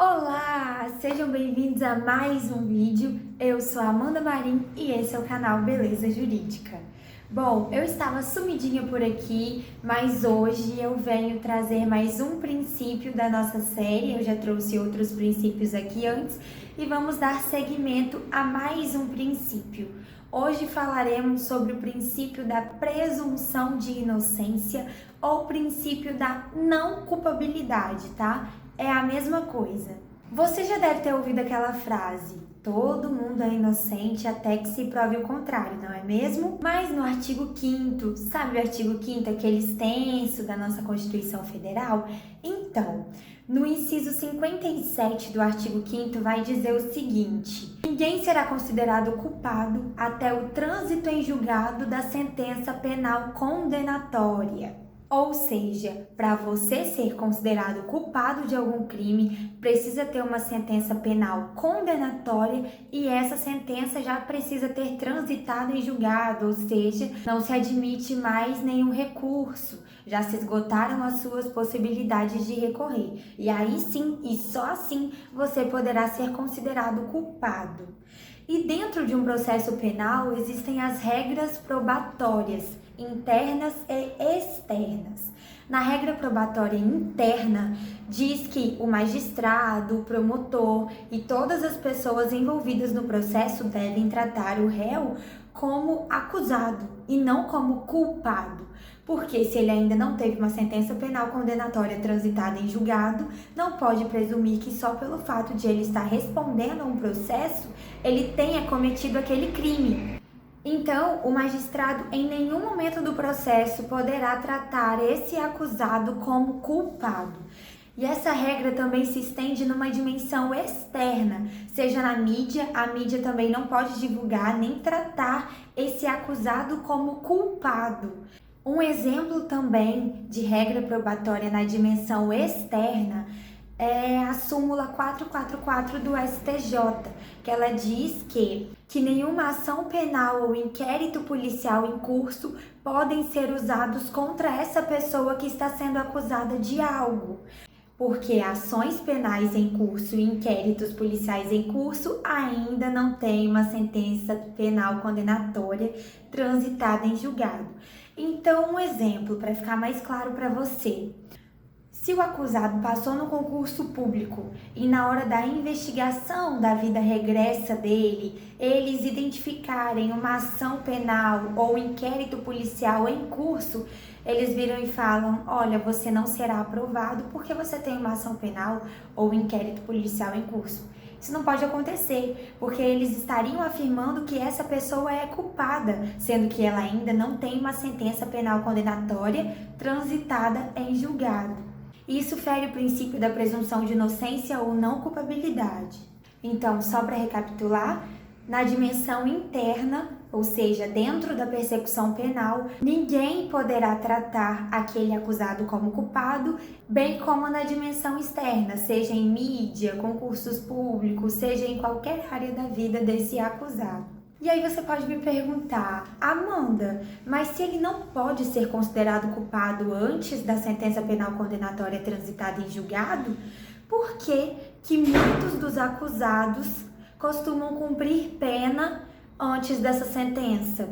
Olá, sejam bem-vindos a mais um vídeo. Eu sou a Amanda Marim e esse é o canal Beleza Jurídica. Bom, eu estava sumidinha por aqui, mas hoje eu venho trazer mais um princípio da nossa série. Eu já trouxe outros princípios aqui antes e vamos dar seguimento a mais um princípio. Hoje falaremos sobre o princípio da presunção de inocência ou princípio da não culpabilidade, tá? É a mesma coisa. Você já deve ter ouvido aquela frase: todo mundo é inocente até que se prove o contrário, não é mesmo? Mas no artigo 5º, sabe o artigo 5º, aquele extenso da nossa Constituição Federal? Então, no inciso 57 do artigo 5º vai dizer o seguinte: ninguém será considerado culpado até o trânsito em julgado da sentença penal condenatória. Ou seja, para você ser considerado culpado de algum crime, precisa ter uma sentença penal condenatória e essa sentença já precisa ter transitado em julgado, ou seja, não se admite mais nenhum recurso, já se esgotaram as suas possibilidades de recorrer. E aí sim, e só assim, você poderá ser considerado culpado. E dentro de um processo penal existem as regras probatórias, internas e externas. Na regra probatória interna, diz que o magistrado, o promotor e todas as pessoas envolvidas no processo devem tratar o réu como acusado e não como culpado. Porque se ele ainda não teve uma sentença penal condenatória transitada em julgado, não pode presumir que só pelo fato de ele estar respondendo a um processo, ele tenha cometido aquele crime. Então, o magistrado em nenhum momento do processo poderá tratar esse acusado como culpado. E essa regra também se estende numa dimensão externa, seja na mídia, a mídia também não pode divulgar nem tratar esse acusado como culpado. Um exemplo também de regra probatória na dimensão externa é a súmula 444 do STJ, que ela diz que nenhuma ação penal ou inquérito policial em curso podem ser usados contra essa pessoa que está sendo acusada de algo, porque ações penais em curso e inquéritos policiais em curso ainda não têm uma sentença penal condenatória transitada em julgado. Então, um exemplo para ficar mais claro para você. Se o acusado passou no concurso público e na hora da investigação da vida regressa dele, eles identificarem uma ação penal ou inquérito policial em curso, eles viram e falam: olha, você não será aprovado porque você tem uma ação penal ou inquérito policial em curso. Isso não pode acontecer, porque eles estariam afirmando que essa pessoa é culpada, sendo que ela ainda não tem uma sentença penal condenatória transitada em julgado. Isso fere o princípio da presunção de inocência ou não culpabilidade. Então, só para recapitular, na dimensão interna, ou seja, dentro da persecução penal, ninguém poderá tratar aquele acusado como culpado, bem como na dimensão externa, seja em mídia, concursos públicos, seja em qualquer área da vida desse acusado. E aí você pode me perguntar: Amanda, mas se ele não pode ser considerado culpado antes da sentença penal condenatória transitada em julgado, por que muitos dos acusados costumam cumprir pena antes dessa sentença?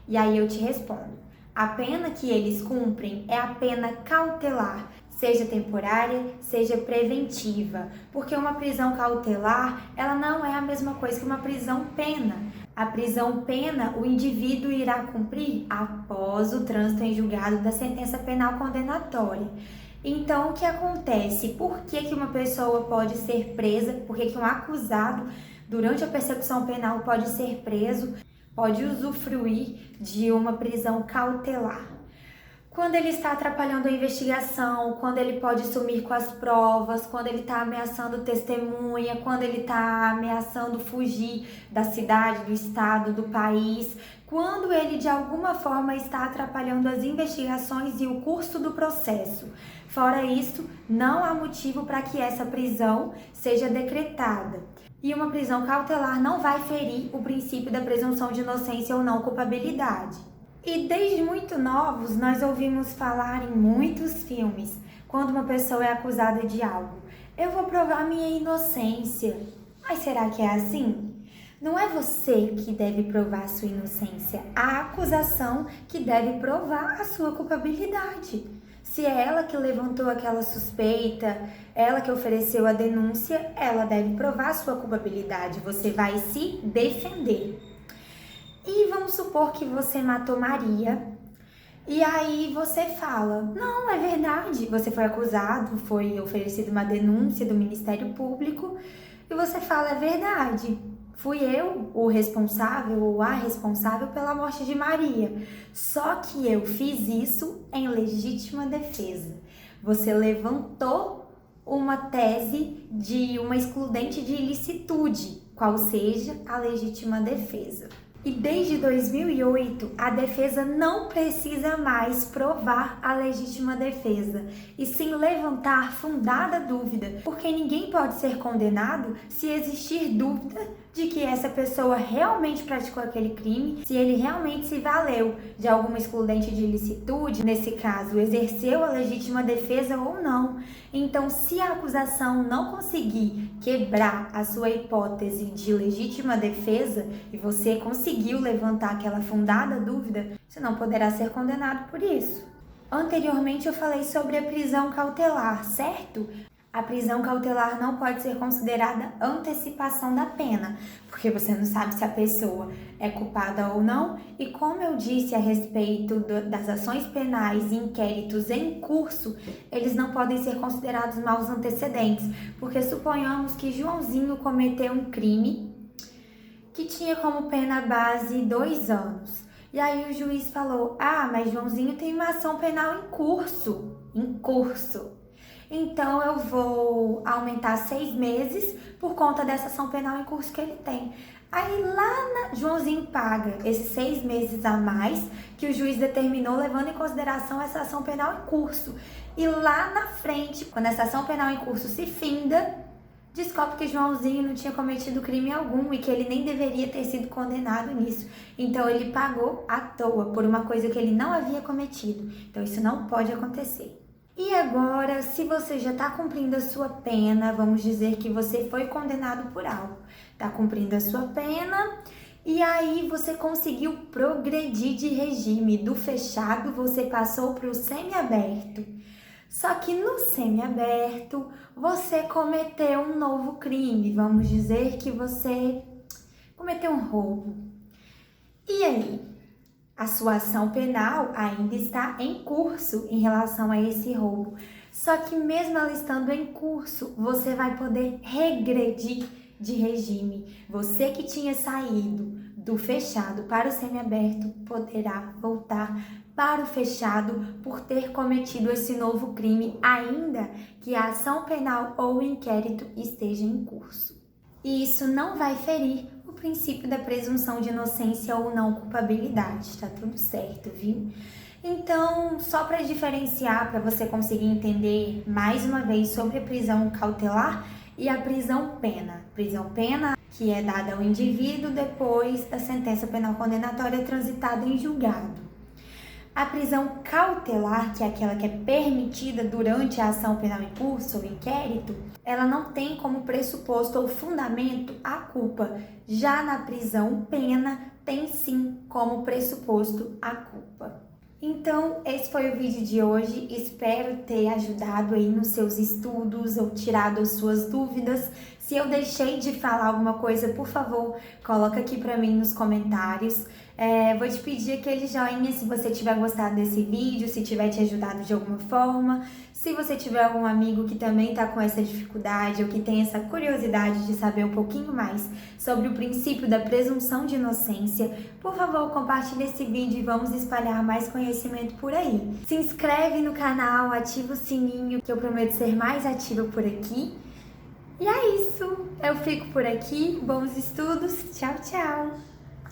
E aí eu te respondo: a pena que eles cumprem é a pena cautelar, seja temporária, seja preventiva, porque uma prisão cautelar, ela não é a mesma coisa que uma prisão pena. A prisão pena, o indivíduo irá cumprir após o trânsito em julgado da sentença penal condenatória. Então, o que acontece? Por que uma pessoa pode ser presa? Por que um acusado, durante a persecução penal, pode ser preso, pode usufruir de uma prisão cautelar? Quando ele está atrapalhando a investigação, quando ele pode sumir com as provas, quando ele está ameaçando testemunha, quando ele está ameaçando fugir da cidade, do estado, do país, quando ele de alguma forma está atrapalhando as investigações e o curso do processo. Fora isso, não há motivo para que essa prisão seja decretada. E uma prisão cautelar não vai ferir o princípio da presunção de inocência ou não culpabilidade. E desde muito novos nós ouvimos falar em muitos filmes, quando uma pessoa é acusada de algo, Eu vou provar minha inocência. Mas será que é assim? Não é você que deve provar a sua inocência, a acusação que deve provar a sua culpabilidade. Se é ela que levantou aquela suspeita, ela que ofereceu a denúncia, ela deve provar a sua culpabilidade. Você vai se defender. E vamos supor que você matou Maria. E aí você fala, não, é verdade, você foi acusado, foi oferecida uma denúncia do Ministério Público e você fala, é verdade, fui eu o responsável ou a responsável pela morte de Maria. Só que eu fiz isso em legítima defesa. Você levantou uma tese de uma excludente de ilicitude, qual seja a legítima defesa. E desde 2008, a defesa não precisa mais provar a legítima defesa, e sim levantar fundada dúvida, porque ninguém pode ser condenado se existir dúvida de que essa pessoa realmente praticou aquele crime, se ele realmente se valeu de alguma excludente de ilicitude, nesse caso, exerceu a legítima defesa ou não. Então, se a acusação não conseguir quebrar a sua hipótese de legítima defesa e você conseguiu levantar aquela fundada dúvida, você não poderá ser condenado por isso. Anteriormente eu falei sobre a prisão cautelar, certo? A prisão cautelar não pode ser considerada antecipação da pena, porque você não sabe se a pessoa é culpada ou não. E como eu disse a respeito das ações penais e inquéritos em curso, eles não podem ser considerados maus antecedentes, porque suponhamos que Joãozinho cometeu um crime que tinha como pena base 2 anos. E aí o juiz falou, mas Joãozinho tem uma ação penal em curso. Então eu vou aumentar 6 meses por conta dessa ação penal em curso que ele tem. Aí Joãozinho paga esses 6 meses a mais que o juiz determinou, levando em consideração essa ação penal em curso. E lá na frente, quando essa ação penal em curso se finda, descobre que Joãozinho não tinha cometido crime algum e que ele nem deveria ter sido condenado nisso. Então ele pagou à toa por uma coisa que ele não havia cometido. Então isso não pode acontecer. E agora, se você já está cumprindo a sua pena, vamos dizer que você foi condenado por algo, está cumprindo a sua pena e aí você conseguiu progredir de regime. Do fechado você passou para o semiaberto. Só que no semiaberto você cometeu um novo crime, vamos dizer que você cometeu um roubo. E aí? A sua ação penal ainda está em curso em relação a esse roubo. Só que mesmo ela estando em curso, você vai poder regredir de regime. Você que tinha saído do fechado para o semiaberto poderá voltar para o fechado por ter cometido esse novo crime, ainda que a ação penal ou o inquérito esteja em curso. E isso não vai ferir o princípio da presunção de inocência ou não culpabilidade, tá tudo certo, viu? Então, só para diferenciar, para você conseguir entender mais uma vez sobre a prisão cautelar e a prisão pena. Prisão pena que é dada ao indivíduo depois da sentença penal condenatória transitada em julgado. A prisão cautelar, que é aquela que é permitida durante a ação penal em curso ou inquérito, ela não tem como pressuposto ou fundamento a culpa. Já na prisão pena, tem sim como pressuposto a culpa. Então, esse foi o vídeo de hoje. Espero ter ajudado aí nos seus estudos ou tirado as suas dúvidas. Se eu deixei de falar alguma coisa, por favor, coloca aqui pra mim nos comentários. Vou te pedir aquele joinha se você tiver gostado desse vídeo, se tiver te ajudado de alguma forma. Se você tiver algum amigo que também está com essa dificuldade ou que tem essa curiosidade de saber um pouquinho mais sobre o princípio da presunção de inocência, por favor, compartilhe esse vídeo e vamos espalhar mais conhecimento por aí. Se inscreve no canal, ativa o sininho, que eu prometo ser mais ativa por aqui. E é isso, eu fico por aqui, bons estudos, tchau, tchau!